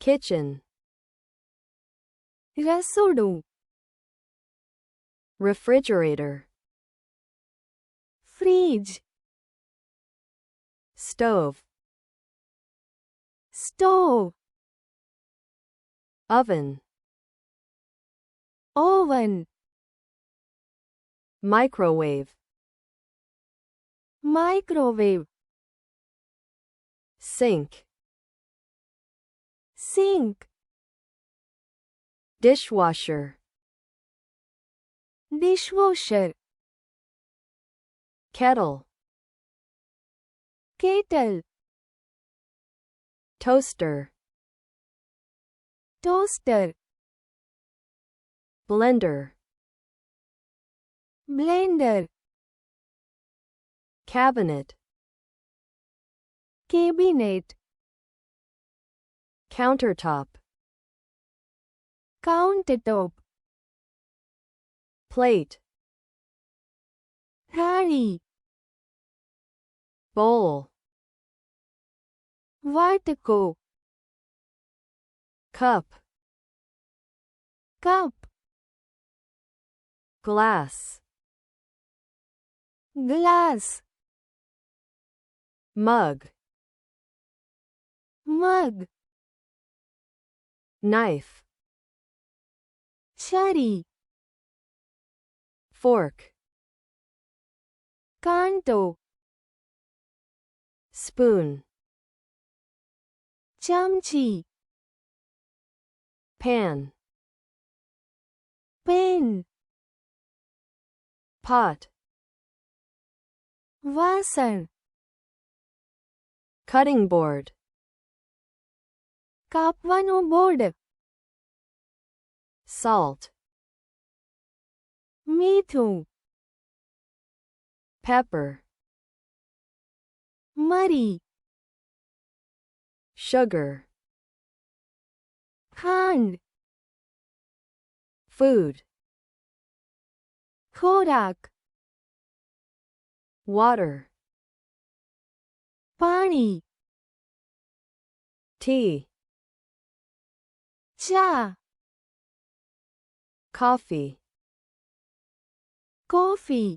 kitchen, રસોડું, refrigerator, fridge, stove, stove, oven, oven, microwave, microwave, sink, sink, dishwasher, dishwasher, kettle, kettle, toaster, toaster, blender, blender, cabinet, cabinet, countertop, countertop, plate, થાળી, bowl, વાટકો, cup, cup, glass, glass, mug, mug, knife, છરી, fork, કાંટો, spoon, ચમચી, pan, pan, pot, વાસણ, cutting board, કાપવાનો board, salt, મીઠું, pepper, મરી, sugar, ખાંડ, food, ખોરાક, water, પાણી, tea, ચા, coffee, કોફી,